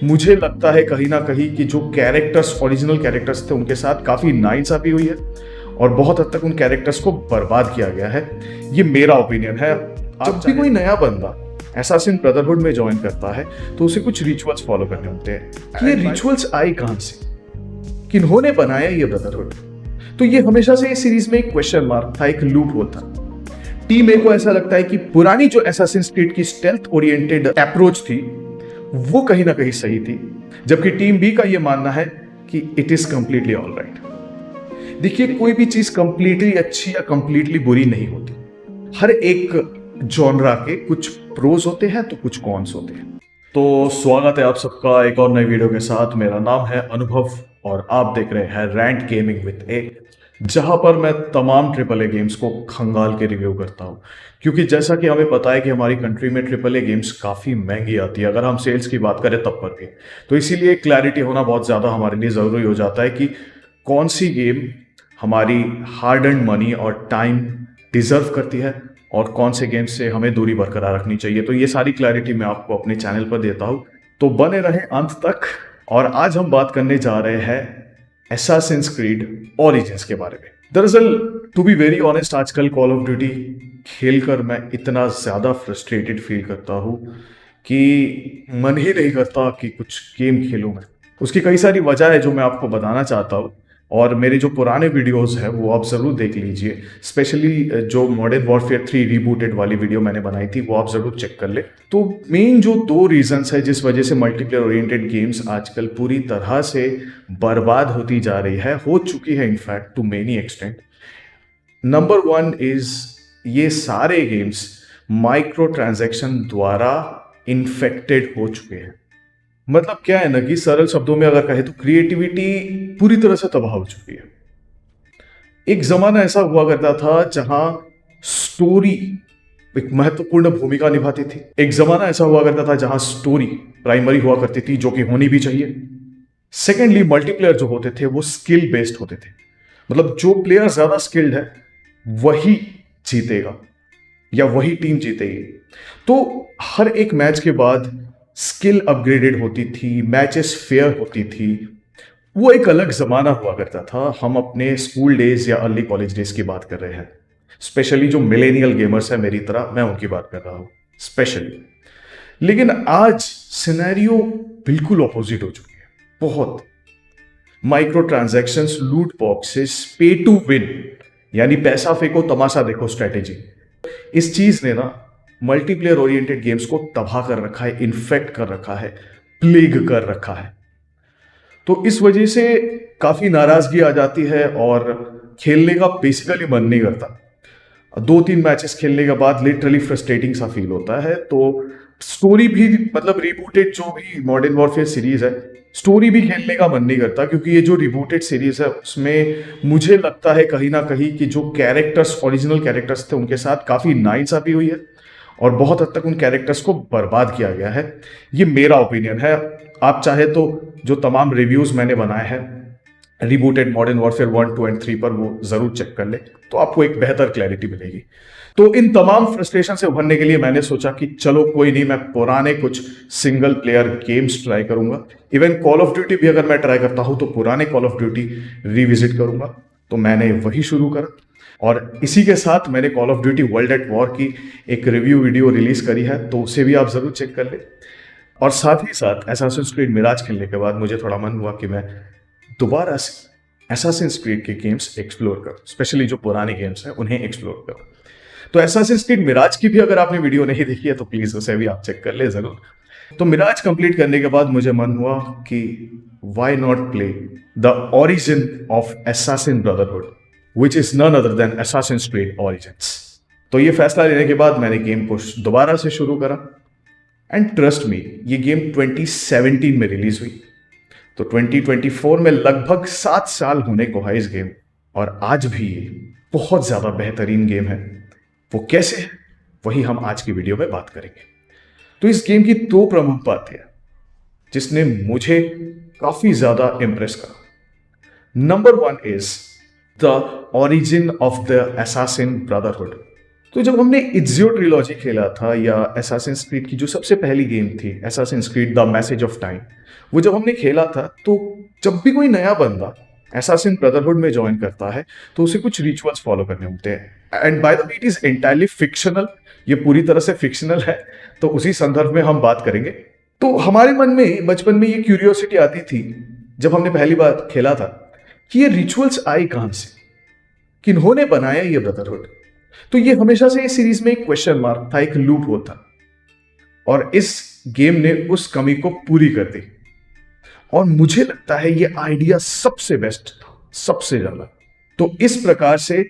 मुझे लगता है कहीं ना कहीं कि जो कैरेक्टर्स ओरिजिनल कैरेक्टर्स थे उनके साथ काफ़ी नाइंसाफ़ी हुई है और बहुत हद तक उन कैरेक्टर्स को बर्बाद किया गया है। ये मेरा ओपिनियन है। जब भी कोई नया बंदा एसासिन ब्रदरहुड में ज्वाइन करता है तो उसे कुछ रिचुअल्स फॉलो करने होते हैं कि ये रिचुअल्स आए कहां से, किन्होंने बनाया ये ब्रदरहुड। तो ये हमेशा से इस सीरीज में एक क्वेश्चन मार्क था, एक लूप होल था। टीम ए को ऐसा लगता है कि पुरानी जो एसासिन क्रीड की स्टेल्थ ओरिएंटेड अप्रोच थी वो कहीं ना कहीं सही थी, जबकि टीम बी का ये मानना है कि it is completely all right. देखिए, कोई भी चीज कंप्लीटली अच्छी या कंप्लीटली बुरी नहीं होती। हर एक जॉनरा के कुछ प्रोज होते हैं तो कुछ कॉन्स होते हैं। तो स्वागत है आप सबका एक और नई वीडियो के साथ। मेरा नाम है अनुभव और आप देख रहे हैं रैंट गेमिंग विद ए, जहां पर मैं तमाम ट्रिपल ए गेम्स को खंगाल के रिव्यू करता हूं। क्योंकि जैसा कि हमें पता है कि हमारी कंट्री में ट्रिपल ए गेम्स काफ़ी महंगी आती है, अगर हम सेल्स की बात करें तब पर भी। तो इसीलिए क्लैरिटी होना बहुत ज़्यादा हमारे लिए ज़रूरी हो जाता है कि कौन सी गेम हमारी हार्ड एंड मनी और टाइम डिजर्व करती है और कौन से गेम से हमें दूरी बरकरार रखनी चाहिए। तो ये सारी क्लैरिटी मैं आपको अपने चैनल पर देता हूँ, तो बने रहें अंत तक। और आज हम बात करने जा रहे हैं एसासिन्स क्रीड ओरिजिन्स के बारे में। दरअसल टू बी वेरी ऑनेस्ट, आजकल कॉल ऑफ ड्यूटी खेलकर मैं इतना ज़्यादा फ्रस्ट्रेटेड फील करता हूँ कि मन ही नहीं करता कि कुछ गेम खेलूँ मैं। उसकी कई सारी वजह है जो मैं आपको बताना चाहता हूँ, और मेरे जो पुराने वीडियोस हैं वो आप ज़रूर देख लीजिए। स्पेशली जो मॉडर्न वॉरफेयर 3 रीबूटेड वाली वीडियो मैंने बनाई थी वो आप ज़रूर चेक कर ले। तो मेन जो दो रीजंस है जिस वजह से मल्टीप्लेयर ओरिएंटेड गेम्स आजकल पूरी तरह से बर्बाद होती जा रही है, हो चुकी है in fact to many extent. Number one is ये सारे गेम्स माइक्रो ट्रांजैक्शन द्वारा इन्फेक्टेड हो चुके हैं। मतलब क्या है ना कि सरल शब्दों में अगर कहे तो क्रिएटिविटी पूरी तरह से तबाह हो चुकी है। एक जमाना ऐसा हुआ करता था जहां स्टोरी एक महत्वपूर्ण भूमिका निभाती थी। एक जमाना ऐसा हुआ करता था जहां स्टोरी प्राइमरी हुआ करती थी, जो कि होनी भी चाहिए। सेकेंडली, मल्टीप्लेयर जो होते थे वो स्किल बेस्ड होते थे। मतलब जो प्लेयर ज्यादा स्किल्ड है वही जीतेगा या वही टीम जीतेगी। तो हर एक मैच के बाद स्किल अपग्रेडेड होती थी, मैचेस फेयर होती थी। वो एक अलग जमाना हुआ करता था। हम अपने स्कूल डेज या अर्ली कॉलेज डेज की बात कर रहे हैं। स्पेशली जो मिलेनियल गेमर्स है मेरी तरह, मैं उनकी बात कर रहा हूं स्पेशली। लेकिन आज सिनेरियो बिल्कुल ऑपोजिट हो चुकी है। बहुत माइक्रो ट्रांजैक्शंस, लूट बॉक्सेस, पे टू विन यानी पैसा फेंको तमाशा देखो स्ट्रेटेजी, इस चीज ने ना मल्टीप्लेयर ओरिएंटेड गेम्स को तबाह कर रखा है, इन्फेक्ट कर रखा है, प्लेग कर रखा है। तो इस वजह से काफी नाराजगी आ जाती है और खेलने का बेसिकली मन नहीं करता। 2-3 मैचेस खेलने के बाद लिटरली फ्रस्ट्रेटिंग सा फील होता है। तो स्टोरी भी, मतलब रिबूटेड जो भी मॉडर्न वॉरफेयर सीरीज है, स्टोरी भी खेलने का मन नहीं करता। क्योंकि ये जो रिबूटेड सीरीज है उसमें मुझे लगता है कहीं ना कहीं कि जो कैरेक्टर्स ओरिजिनल कैरेक्टर्स थे उनके साथ काफी नाइंसाफी हुई है और बहुत हद तक उन कैरेक्टर्स को बर्बाद किया गया है। ये मेरा ओपिनियन है। आप चाहे तो जो तमाम रिव्यूज मैंने बनाए हैं रिबूटेड मॉडर्न वॉरफेयर 1, 2 एंड 3 पर, वो जरूर चेक कर ले, तो आपको एक बेहतर क्लैरिटी मिलेगी। तो इन तमाम फ्रस्ट्रेशन से उभरने के लिए मैंने सोचा कि चलो कोई नहीं, मैं पुराने कुछ सिंगल प्लेयर गेम्स ट्राई करूंगा। इवन कॉल ऑफ ड्यूटी भी अगर मैं ट्राई करता हूं तो पुराने कॉल ऑफ ड्यूटी रिविजिट करूंगा। तो मैंने वही शुरू करा और इसी के साथ मैंने call of duty world at war की एक रिव्यू वीडियो रिलीज करी है, तो उसे भी आप जरूर चेक कर ले। और साथ ही साथ एसासिन्स क्रीड मिराज खेलने के बाद मुझे थोड़ा मन हुआ कि मैं दोबारा से एसासिन्स क्रीड के गेम्स एक्सप्लोर करूं, स्पेशली जो पुराने गेम्स हैं उन्हें एक्सप्लोर करूं। तो एसासिन्स क्रीड मिराज की भी अगर आपने वीडियो नहीं देखी है तो प्लीज उसे भी आप चेक कर ले जरूर। तो मिराज कंप्लीट करने के बाद मुझे मन हुआ कि why not play the origin of assassin brotherhood, which is none other than Assassin's Creed Origins. तो ये फैसला लेने के बाद मैंने गेम को दोबारा से शुरू करा एंड ट्रस्ट मी, ये गेम 2017 में रिलीज हुई। तो 2024 में लगभग 7 साल होने को है इस गेम, और आज भी ये बहुत ज्यादा बेहतरीन गेम है। वो कैसे है वही हम आज की वीडियो में बात करेंगे। तो इस गेम की 2 प्रमुख बातें हैं जिसने मुझे काफी ज्यादा इंप्रेस करा। Number 1 is the origin of the assassin brotherhood. तो जब हमने इज़ियो ट्रिलॉजी खेला था या एसासिन्स क्रीड की जो सबसे पहली गेम थी Assassin's Creed the message of time, वो जब हमने खेला था तो जब भी कोई नया बंदा एसासिन ब्रदरहुड में ज्वाइन करता है तो उसे कुछ रिचुअल्स फॉलो करने होते हैं। And by the way it is entirely fictional, ये पूरी तरह से फिक्शनल है, तो उसी संदर्भ में हम बात करेंगे। तो हमारे मन में बचपन में ये क्यूरियोसिटी आती थी जब हमने पहली बार खेला था कि ये रिचुअल्स आई कहां से, किन्होंने बनाया ये ब्रदरहुड। तो ये हमेशा से इस सीरीज में एक क्वेश्चन मार्क था, एक लूप होता, और इस गेम ने उस कमी को पूरी कर दी। और मुझे लगता है ये आइडिया सबसे बेस्ट था, सबसे ज्यादा। तो इस प्रकार से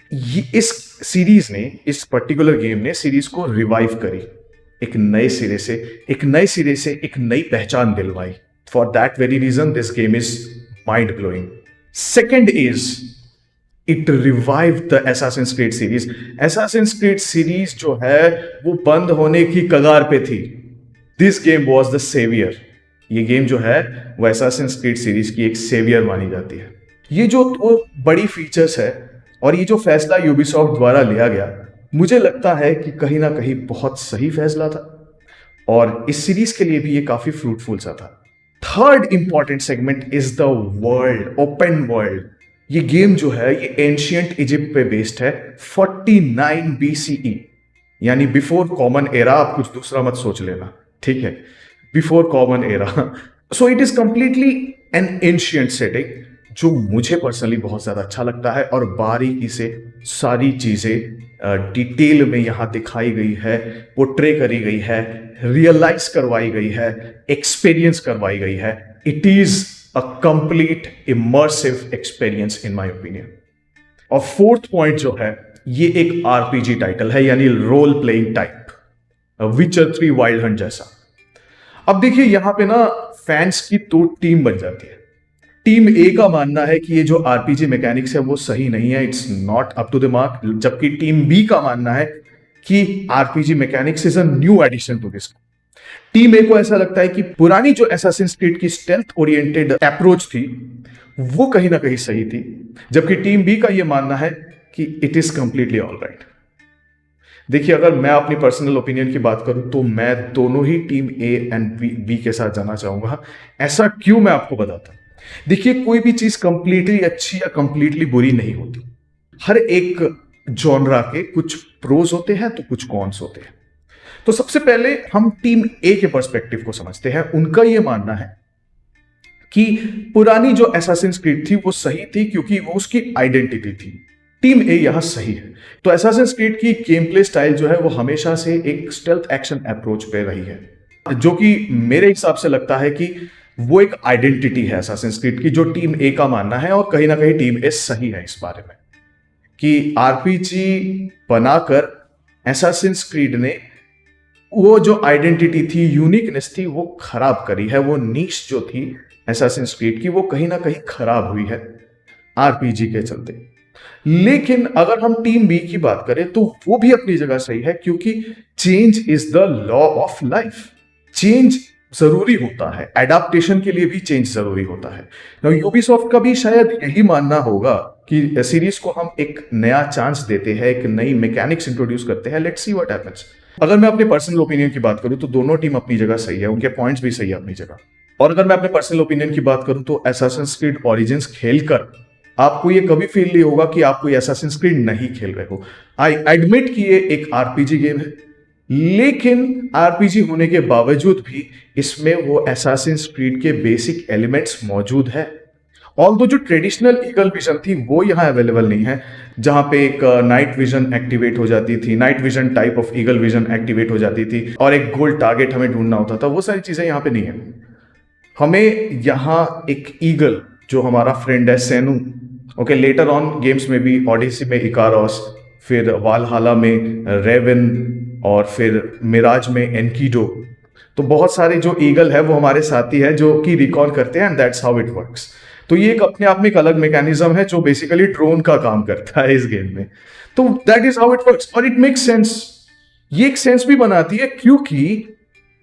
इस सीरीज ने, इस पर्टिकुलर गेम ने सीरीज को रिवाइव करी, एक नए सिरे से एक नई पहचान दिलवाई। For that very reason this game is mind blowing. Second is it revive the Assassin's Creed series. Assassin's Creed series जो है वो बंद होने की कगार पे थी। This game was the saviour. ये गेम जो है वो एसासिन्स क्रीड सीरीज की एक सेवियर मानी जाती है। ये जो तो बड़ी फीचर्स है और ये जो फैसला यूबीसॉफ्ट द्वारा लिया गया, मुझे लगता है कि कहीं ना कहीं बहुत सही फैसला था और इस सीरीज के लिए भी ये काफी फ्रूटफुल सा था। Third important segment is the world, open world. ये गेम जो है ये एंशियंट इजिप्ट पे बेस्ड है, 49 BCE, यानी बिफोर कॉमन एरा। आप कुछ दूसरा मत सोच लेना, ठीक है, before common era. So it is completely an ancient setting, जो मुझे पर्सनली बहुत ज्यादा अच्छा लगता है और बारीकी से सारी चीजें डिटेल में यहां दिखाई गई है, पोर्ट्रे करी गई है, रियलाइज करवाई गई है, एक्सपीरियंस करवाई गई है। It is a complete immersive experience in my opinion. और फोर्थ पॉइंट जो है, ये एक आरपीजी टाइटल है, यानी रोल प्लेइंग टाइप, विचर 3 वाइल्ड हंट जैसा। अब देखिए यहां पे ना फैंस की तो टीम बन जाती है। टीम ए का मानना है कि ये जो आरपीजी मैकेनिक्स है वो सही नहीं है, it's not up to the mark, जबकि टीम बी का मानना है कि RPG mechanics is a new addition to this. Team A को ऐसा लगता है कि पुरानी जो एसासिन्स क्रीड की स्टेल्थ ओरिएंटेड अप्रोच थी वो कहीं ना कहीं सही थी, जबकि टीम बी का ये मानना है कि it is completely all right. देखिए अगर मैं अपनी पर्सनल ओपिनियन की बात करूं तो मैं दोनों ही टीम ए एंड बी के साथ जाना चाहूंगा। ऐसा क्यों, मैं आपको बताता हूं। देखिए कोई भी चीज कंप्लीटली अच्छी या कंप्लीटली बुरी नहीं होती। हर एक जॉनरा के कुछ प्रोज होते हैं तो कुछ कॉन्स होते हैं। तो सबसे पहले हम टीम ए के पर्सपेक्टिव को समझते हैं। उनका यह मानना है कि पुरानी जो एसासिन्स क्रीड थी वो सही थी क्योंकि वो उसकी आइडेंटिटी थी। टीम ए यहां सही है। तो एसासिन्स क्रीड की गेम प्ले स्टाइल जो है वो हमेशा से एक स्टेल्थ एक्शन अप्रोच पे रही है, जो कि मेरे हिसाब से लगता है कि वो एक आइडेंटिटी है एसासिन्स क्रीड की, जो टीम ए का मानना है। और कहीं ना कहीं टीम ए सही है इस बारे में कि आरपीजी बनाकर एसासिन्स क्रीड ने वो जो आइडेंटिटी थी, यूनिकनेस थी, वो खराब करी है। वो नीश जो थी एसासिन्स क्रीड की वो कहीं ना कहीं खराब हुई है आरपीजी के चलते। लेकिन अगर हम टीम बी की बात करें तो वो भी अपनी जगह सही है, क्योंकि change is the law of life. Change जरूरी होता है, एडाप्टेशन के लिए भी चेंज जरूरी होता है। यूबीसॉफ्ट का भी शायद यही मानना होगा कि सीरीज को हम एक नया चांस देते हैं, एक नई मैकेनिक्स इंट्रोड्यूस करते हैं, लेट्स सी व्हाट हैपेंस। अगर मैं अपने पर्सनल ओपिनियन की बात करूं तो दोनों टीम अपनी जगह सही है, उनके पॉइंट्स भी सही है अपनी जगह। और अगर मैं अपने पर्सनल ओपिनियन की बात करूं तो एसासिन्स क्रीड ओरिजिन्स खेलकर आपको ये कभी फील नहीं होगा कि आप कोई एसासिन्स क्रीड नहीं खेल रहे हो। आई एडमिट कि ये एक आरपीजी गेम है, लेकिन आरपीजी होने के बावजूद भी इसमें वो एसासिन्स क्रीड के बेसिक एलिमेंट्स मौजूद है। ऑल्दो जो ट्रेडिशनल ईगल विजन थी वो यहां अवेलेबल नहीं है, जहां पे एक नाइट विजन एक्टिवेट हो जाती थी, night vision type of eagle vision activate हो जाती थी और एक गोल टारगेट हमें ढूंढना होता था। वो सारी चीजें यहां पे नहीं है। हमें यहां एक ईगल जो हमारा फ्रेंड है सेनु, ओके, लेटर ऑन गेम्स में भी, ओडिसी में इकारोस, फिर वालहाला में रेवन और फिर मिराज में एनकीडो, तो बहुत सारे जो ईगल है वो हमारे साथी है जो कि रिकॉल करते हैं, and that's how it works. तो ये एक अपने आप में एक अलग मैकेनिज्म है जो बेसिकली ड्रोन का काम करता है इस गेम में। तो that is how it works और इट मेक्स सेंस। ये एक सेंस भी बनाती है क्योंकि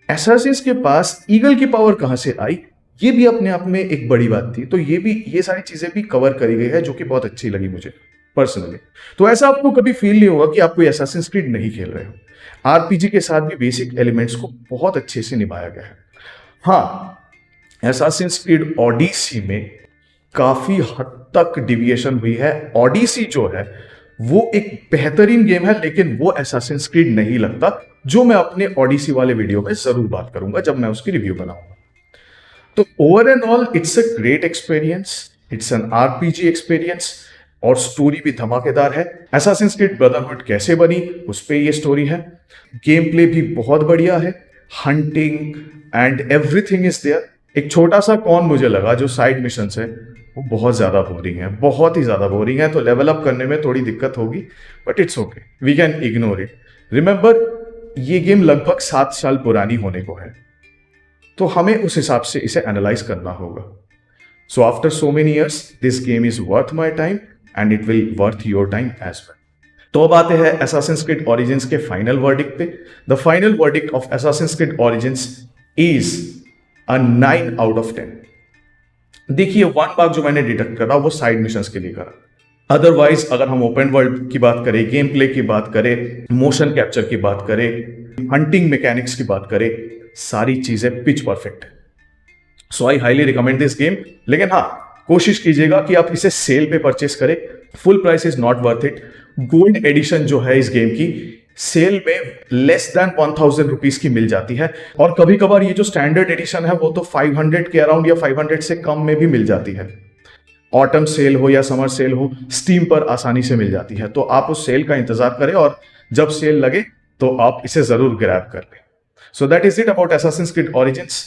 एसासिन्स के पास ईगल की पावर कहां से आई, ये भी अपने आप में एक बड़ी बात थी। तो ये सारी चीजें भी कवर करी गई है जो कि बहुत अच्छी लगी मुझे। पर्सनली। तो ऐसा आपको कभी फील नहीं होगा कि आप कोई असैसिन्स क्रीड नहीं खेल रहे हो। आरपीजी के साथ भी बेसिक एलिमेंट्स को बहुत अच्छे से निभाया गया है। हाँ, असैसिन्स क्रीड ओडिसी में काफी हद तक डिविएशन हुई है। ओडिसी जो है वो एक बेहतरीन गेम है, लेकिन वो असैसिन्स क्रीड नहीं लगता, जो मैं अपने ओडिसी वाले वीडियो में जरूर बात करूंगा जब मैं उसकी रिव्यू बनाऊंगा। तो over and all it's a great experience, it's an RPG experience, और स्टोरी भी धमाकेदार है। असैसिन्स क्रीड ब्रदरहुड कैसे बनी उस पे ये स्टोरी है। गेम प्ले भी बहुत बढ़िया है, hunting and everything is there. एक छोटा सा कॉन मुझे लगा, जो साइड मिशंस है वो बहुत ज्यादा बोरिंग है, बहुत ही ज्यादा बोरिंग है, तो लेवल अप करने में थोड़ी दिक्कत होगी, but it's okay, we can ignore it. Remember, ये गेम लगभग 7 साल पुरानी होने को है, तो हमें उस हिसाब से इसे एनालाइज करना होगा। So after so many years this game is worth my time and it will worth your time as well. तो अब आते हैं असैसिन्स क्रीड ओरिजिन्स के फाइनल वर्डिक्ट पे। The final verdict of Assassin's Creed Origins is a 9 out of 10। देखिए, 1 mark जो मैंने deduct करा वो साइड मिशंस के लिए करा। अदरवाइज अगर हम ओपन वर्ल्ड की बात करें, गेम प्ले की बात करें, मोशन कैप्चर की बात करें, हंटिंग मैकेनिक्स की बात करें, सारी चीजें पिच परफेक्ट है। So I highly recommend this game. लेकिन हाँ, कोशिश कीजिएगा कि आप इसे सेल पे परचेस करें। Full price is not worth it. Gold edition जो है इस गेम की सेल में लेस देन 1000 रुपीज की मिल जाती है, और कभी कभार ये जो स्टैंडर्ड एडिशन है वो तो 500 के अराउंड या 500 से कम में भी मिल जाती है। ऑटम सेल हो या समर सेल हो, स्टीम पर आसानी से मिल जाती है। तो आप उस सेल का इंतजार करें, और जब सेल लगे तो आप इसे जरूर ग्रैब कर लें। So that is it about Assassin's Creed origins.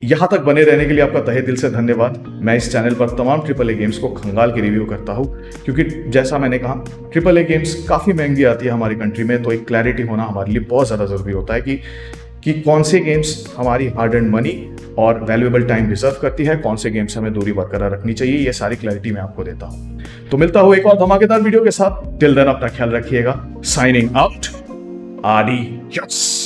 यहां तक बने रहने के लिए आपका तहे दिल से धन्यवाद। मैं इस चैनल पर तमाम AAA गेम्स को खंगाल के रिव्यू करता हूं, क्योंकि जैसा मैंने कहा, AAA गेम्स काफ़ी महंगी आती है हमारी कंट्री में, तो एक क्लैरिटी होना हमारे लिए बहुत ज़्यादा ज़रूरी होता है कि कौन से गेम्स हमारी हार्ड एंड मनी और वैल्यूएबल टाइम रिजर्व करती है, कौन से गेम्स हमें दूरी बरकरार रखनी चाहिए। ये सारी क्लैरिटी मैं आपको देता हूँ। तो मिलता हूँ एक और धमाकेदार वीडियो के साथ। टिल देन अपना ख्याल रखिएगा। साइनिंग आउट, आदि यस।